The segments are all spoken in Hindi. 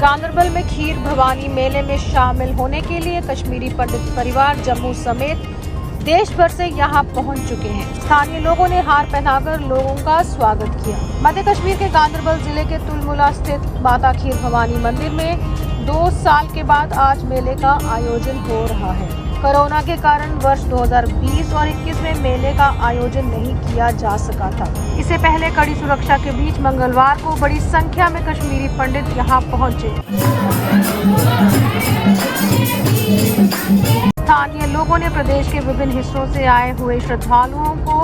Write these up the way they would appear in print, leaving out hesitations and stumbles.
गांदरबल में खीर भवानी मेले में शामिल होने के लिए कश्मीरी पंडित परिवार जम्मू समेत देश भर से यहां पहुंच चुके हैं। स्थानीय लोगों ने हार पहनाकर लोगों का स्वागत किया। मध्य कश्मीर के गांदरबल जिले के तुलमुला स्थित माता खीर भवानी मंदिर में 2 साल के बाद आज मेले का आयोजन हो रहा है। कोरोना के कारण वर्ष 2020 और 21 में मेले का आयोजन नहीं किया जा सका था। इससे पहले कड़ी सुरक्षा के बीच मंगलवार को बड़ी संख्या में कश्मीरी पंडित यहां पहुंचे। स्थानीय लोगों ने प्रदेश के विभिन्न हिस्सों से आए हुए श्रद्धालुओं को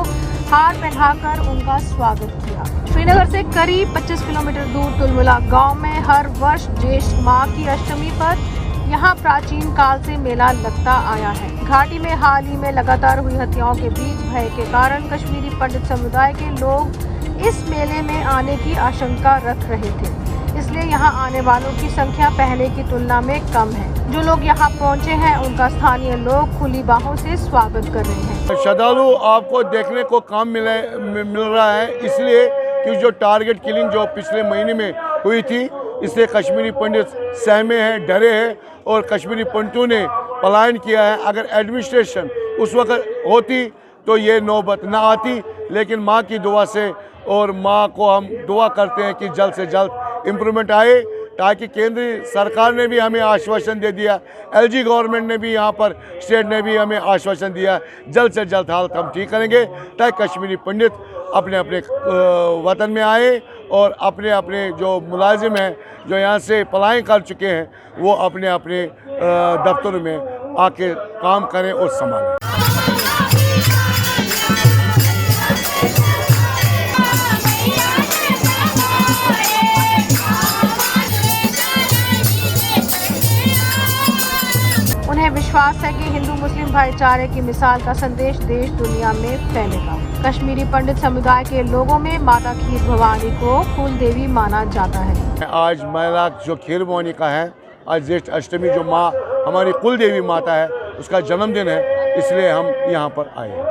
हार पहनाकर उनका स्वागत किया। श्रीनगर से करीब 25 किलोमीटर दूर तुलमुला गांव में हर वर्ष ज्येष्ठ माह की अष्टमी पर यहाँ प्राचीन काल से मेला लगता आया है। घाटी में हाल ही में लगातार हुई हत्याओं के बीच भय के कारण कश्मीरी पंडित समुदाय के लोग इस मेले में आने की आशंका रख रहे थे। इसलिए यहाँ आने वालों की संख्या पहले की तुलना में कम है। जो लोग यहाँ पहुँचे हैं उनका स्थानीय लोग खुली बाहों से स्वागत कर रहे हैं। श्रद्धालु आपको देखने को कम मिल रहा है, इसलिए कि जो टारगेट किलिंग जो पिछले महीने में हुई थी, इससे कश्मीरी पंडित सहमे हैं, डरे हैं और कश्मीरी पंडितों ने पलायन किया है। अगर एडमिनिस्ट्रेशन उस वक्त होती तो ये नौबत ना आती, लेकिन माँ की दुआ से और माँ को हम दुआ करते हैं कि जल्द से जल्द इम्प्रूवमेंट आए, ताकि केंद्रीय सरकार ने भी हमें आश्वासन दे दिया, एलजी गवर्नमेंट ने भी यहाँ पर स्टेट ने भी हमें आश्वासन दिया, जल्द से जल्द हालत हम ठीक करेंगे, ताकि कश्मीरी पंडित अपने अपने वतन में आए और अपने अपने जो मुलाजिम हैं जो यहाँ से पलायन कर चुके हैं वो अपने अपने दफ्तरों में आके काम करें और संभालें। उन्हें विश्वास है कि हिंदू मुस्लिम भाईचारे की मिसाल का संदेश देश दुनिया में फैलेगा। कश्मीरी पंडित समुदाय के लोगों में माता खीर भवानी को कुल देवी माना जाता है। आज मेला जो खीर भवानी का है, आज ज्येष्ठ अष्टमी जो माँ हमारी कुल देवी माता है उसका जन्मदिन है, इसलिए हम यहाँ पर आए हैं।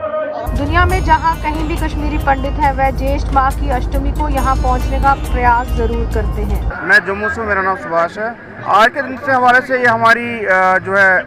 दुनिया में जहाँ कहीं भी कश्मीरी पंडित है वह ज्येष्ठ माह की अष्टमी को यहाँ पहुँचने का प्रयास जरूर करते हैं। मैं जम्मू से, मेरा नाम सुभाष है। आज के दिन से हवाले से ये हमारी जो है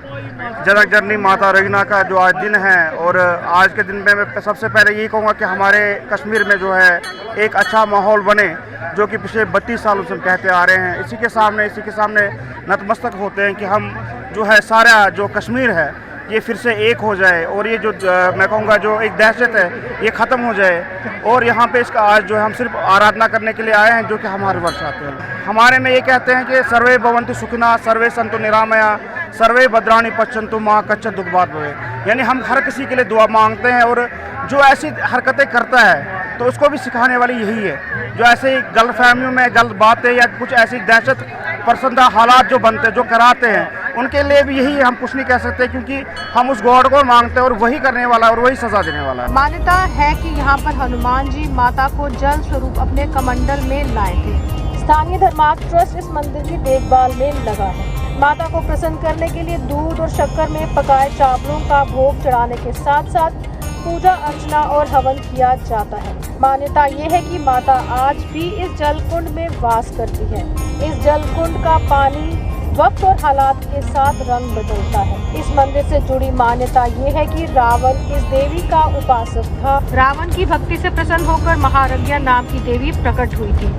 जनक जननी माता रहीना का जो आज दिन है, और आज के दिन में मैं सबसे पहले यही कहूँगा कि हमारे कश्मीर में जो है एक अच्छा माहौल बने, जो कि पिछले 32 सालों से हम कहते आ रहे हैं। इसी के सामने नतमस्तक होते हैं कि हम जो है सारा जो कश्मीर है ये फिर से एक हो जाए, और ये जो मैं कहूँगा जो एक दहशत है ये ख़त्म हो जाए। और यहाँ पे इसका आज जो है हम सिर्फ आराधना करने के लिए आए हैं, जो कि हम हर वर्ष आते हैं। हमारे में ये कहते हैं कि सर्वे भवन्तु सुखिनः, सर्वे सन्तु निरामया, सर्वे भद्राणि पश्यन्तु मा कश्चित् दुःखभाग् भवेत्। यानी हम हर किसी के लिए दुआ मांगते हैं, और जो ऐसी हरकतें करता है तो उसको भी सिखाने वाली यही है। जो ऐसे गलत फहमियों में गलत बातें या कुछ ऐसी दहशत पसंदा हालात जो बनते जो कराते हैं, उनके लिए भी यही हम कुछ नहीं कह सकते, क्योंकि हम उस गॉड को मांगते हैं और वही करने वाला है और वही सजा देने वाला है। मान्यता है कि यहाँ पर हनुमान जी माता को जल स्वरूप अपने कमंडल में लाए थे। स्थानीय धर्मार्थ ट्रस्ट इस मंदिर की देखभाल में लगा है। माता को प्रसन्न करने के लिए दूध और शक्कर में पकाए चावलों का भोग चढ़ाने के साथ साथ पूजा अर्चना और हवन किया जाता है। मान्यता ये है कि माता आज भी इस जल कुंड में वास करती है। इस जल कुंड का पानी वक्त और हालात के साथ रंग बदलता है। इस मंदिर से जुड़ी मान्यता ये है कि रावण इस देवी का उपासक था। रावण की भक्ति से प्रसन्न होकर महारज्ञा नाम की देवी प्रकट हुई थी।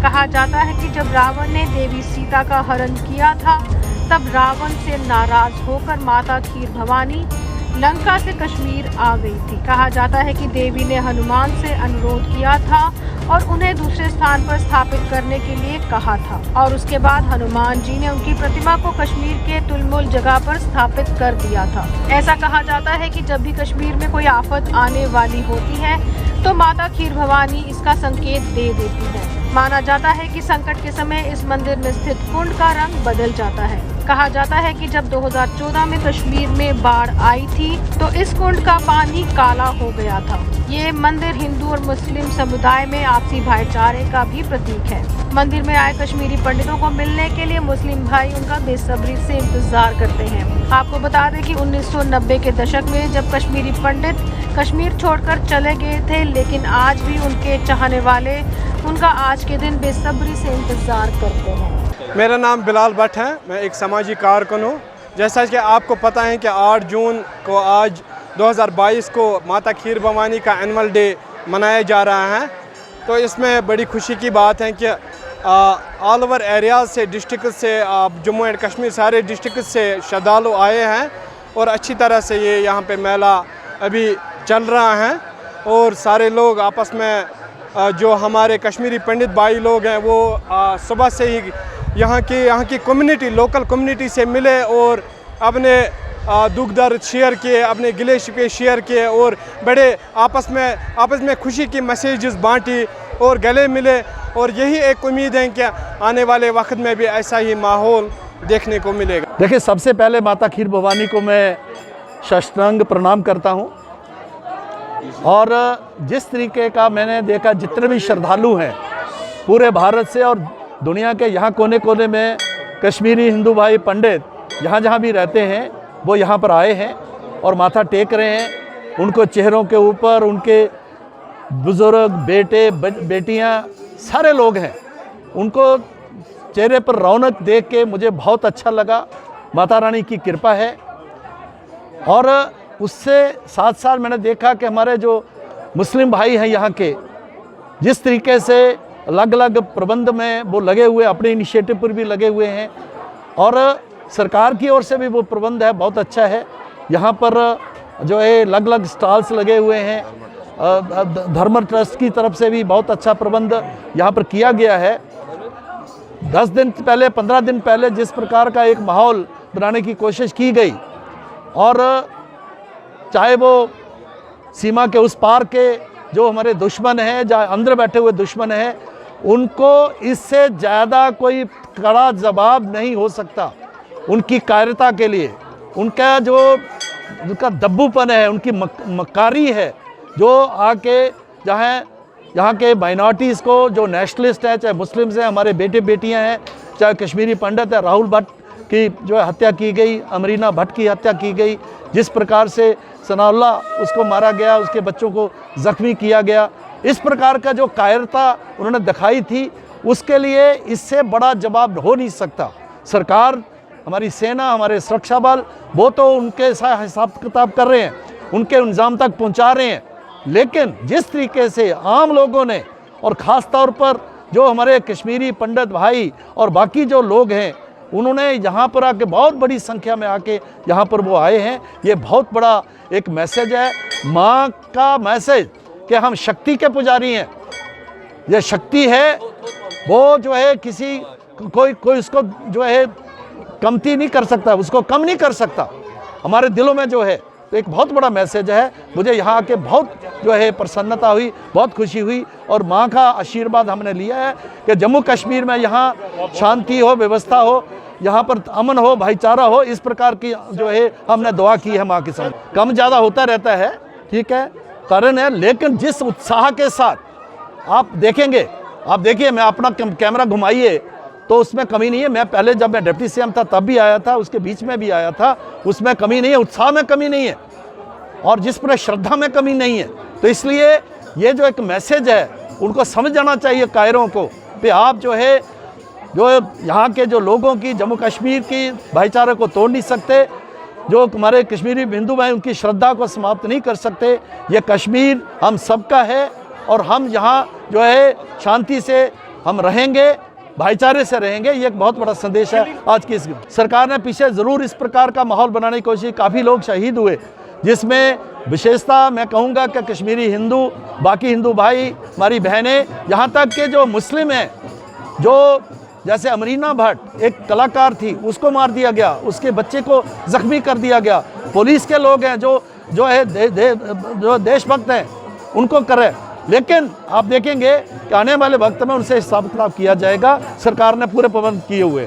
कहा जाता है कि जब रावण ने देवी सीता का हरण किया था, तब रावण से नाराज होकर माता खीर भवानी लंका से कश्मीर आ गई थी। कहा जाता है कि देवी ने हनुमान से अनुरोध किया था और उन्हें दूसरे स्थान पर स्थापित करने के लिए कहा था, और उसके बाद हनुमान जी ने उनकी प्रतिमा को कश्मीर के तुलमुल जगह पर स्थापित कर दिया था। ऐसा कहा जाता है कि जब भी कश्मीर में कोई आफत आने वाली होती है तो माता खीर भवानी इसका संकेत दे देती है। माना जाता है कि संकट के समय इस मंदिर में स्थित कुंड का रंग बदल जाता है। कहा जाता है कि जब 2014 में कश्मीर में बाढ़ आई थी तो इस कुंड का पानी काला हो गया था। ये मंदिर हिंदू और मुस्लिम समुदाय में आपसी भाईचारे का भी प्रतीक है। मंदिर में आए कश्मीरी पंडितों को मिलने के लिए मुस्लिम भाई उनका बेसब्री से इंतजार करते हैं। आपको बता दें कि 1990 के दशक में जब कश्मीरी पंडित कश्मीर छोड़कर चले गए थे, लेकिन आज भी उनके चाहने वाले उनका आज के दिन बेसब्री से इंतजार करते हैं। मेरा नाम बिलाल भट्ट है, मैं एक समाजी कारकुन हूँ। जैसा कि आपको पता है कि 8 जून को आज 2022 को माता खीर भवानी का एनुअल डे मनाया जा रहा है। तो इसमें बड़ी खुशी की बात है कि ऑल ओवर एरिया से, डिस्ट्रिक्ट से, जम्मू एंड कश्मीर सारे डिस्ट्रिक्ट से श्रद्धालु आए हैं और अच्छी तरह से ये यहाँ पे मेला अभी चल रहा है। और सारे लोग आपस में जो हमारे कश्मीरी पंडित भाई लोग हैं वो सुबह से ही यहाँ की कम्युनिटी, लोकल कम्युनिटी से मिले और अपने दुख दर्द शेयर किए, अपने गिले शिकवे शेयर किए और बड़े आपस में खुशी की मैसेजेस बांटी और गले मिले। और यही एक उम्मीद है कि आने वाले वक्त में भी ऐसा ही माहौल देखने को मिलेगा। देखिए, सबसे पहले माता खीर भवानी को मैं साष्टांग प्रणाम करता हूँ। और जिस तरीके का मैंने देखा, जितने भी श्रद्धालु हैं पूरे भारत से और दुनिया के यहाँ कोने कोने में, कश्मीरी हिंदू भाई पंडित जहाँ भी रहते हैं वो यहाँ पर आए हैं और माथा टेक रहे हैं। उनको चेहरों के ऊपर उनके बुज़ुर्ग, बेटे, बेटियाँ, सारे लोग हैं, उनको चेहरे पर रौनक देख के मुझे बहुत अच्छा लगा। माता रानी की कृपा है। और उससे साथ साथ मैंने देखा कि हमारे जो मुस्लिम भाई हैं यहाँ के, जिस तरीके से अलग अलग प्रबंध में वो लगे हुए, अपने इनिशिएटिव पर भी लगे हुए हैं और सरकार की ओर से भी वो प्रबंध है, बहुत अच्छा है। यहाँ पर जो है अलग अलग स्टॉल्स लगे हुए हैं, धर्म ट्रस्ट की तरफ से भी बहुत अच्छा प्रबंध यहाँ पर किया गया है। 10 दिन पहले, 15 दिन पहले जिस प्रकार का एक माहौल बनाने की कोशिश की गई, और चाहे वो सीमा के उस पार के जो हमारे दुश्मन हैं, जहाँ अंदर बैठे हुए दुश्मन हैं, उनको इससे ज़्यादा कोई कड़ा जवाब नहीं हो सकता। उनकी कायरता के लिए, उनका जो उनका दब्बूपन है, उनकी मक्कारी है, जो आके यहाँ के माइनॉरिटीज़ को, जो नेशनलिस्ट है, चाहे मुस्लिम्स हैं, हमारे बेटे बेटियां हैं, चाहे कश्मीरी पंडित है, राहुल भट्ट की जो है हत्या की गई, अमरीना भट्ट की हत्या की गई, जिस प्रकार से सनाउल्लाह उसको मारा गया, उसके बच्चों को ज़ख्मी किया गया, इस प्रकार का जो कायरता उन्होंने दिखाई थी, उसके लिए इससे बड़ा जवाब हो नहीं सकता। सरकार, हमारी सेना, हमारे सुरक्षा बल, वो तो उनके साथ हिसाब किताब कर रहे हैं, उनके इंजाम तक पहुंचा रहे हैं। लेकिन जिस तरीके से आम लोगों ने, और ख़ास तौर पर जो हमारे कश्मीरी पंडित भाई और बाकी जो लोग हैं, उन्होंने यहाँ पर आके बहुत बड़ी संख्या में आके यहाँ पर वो आए हैं। ये बहुत बड़ा एक मैसेज है, माँ का मैसेज कि हम शक्ति के पुजारी हैं। ये शक्ति है, वो जो है कोई उसको जो है कमती नहीं कर सकता, उसको कम नहीं कर सकता। हमारे दिलों में जो है, तो एक बहुत बड़ा मैसेज है। मुझे यहाँ आके बहुत जो है प्रसन्नता हुई, बहुत खुशी हुई और माँ का आशीर्वाद हमने लिया है कि जम्मू कश्मीर में यहाँ शांति हो, व्यवस्था हो, यहाँ पर अमन हो, भाईचारा हो, इस प्रकार की जो है हमने दुआ की है माँ के साथ। कम ज़्यादा होता रहता है, ठीक है, कारण है, लेकिन जिस उत्साह के साथ आप देखेंगे, आप देखिए, मैं अपना कैमरा घुमाइए तो उसमें कमी नहीं है। मैं पहले जब मैं डिप्टी सीएम था तब भी आया था, उसके बीच में भी आया था, उसमें कमी नहीं है, उत्साह में कमी नहीं है और जिस पर श्रद्धा में कमी नहीं है। तो इसलिए ये जो एक मैसेज है, उनको समझ जाना चाहिए कायरों को कि आप जो है, जो यहाँ के जो लोगों की, जम्मू कश्मीर की भाईचारे को तोड़ नहीं सकते, जो हमारे कश्मीरी हिंदू भाई उनकी श्रद्धा को समाप्त नहीं कर सकते। ये कश्मीर हम सबका है और हम यहाँ जो है शांति से हम रहेंगे, भाईचारे से रहेंगे। ये एक बहुत बड़ा संदेश है आज की। इस सरकार ने पीछे ज़रूर इस प्रकार का माहौल बनाने की कोशिश, काफ़ी लोग शहीद हुए, जिसमें विशेषता मैं कहूँगा कि कश्मीरी हिंदू, बाकी हिंदू भाई, हमारी बहनें, यहाँ तक के जो मुस्लिम हैं, जो जैसे अमरीना भट्ट एक कलाकार थी, उसको मार दिया गया, उसके बच्चे को जख्मी कर दिया गया। पुलिस के लोग हैं जो है जो देशभक्त हैं, उनको करे। लेकिन आप देखेंगे कि आने वाले वक्त में उनसे हिसाब किताब किया जाएगा। सरकार ने पूरे प्रबंध किए हुए।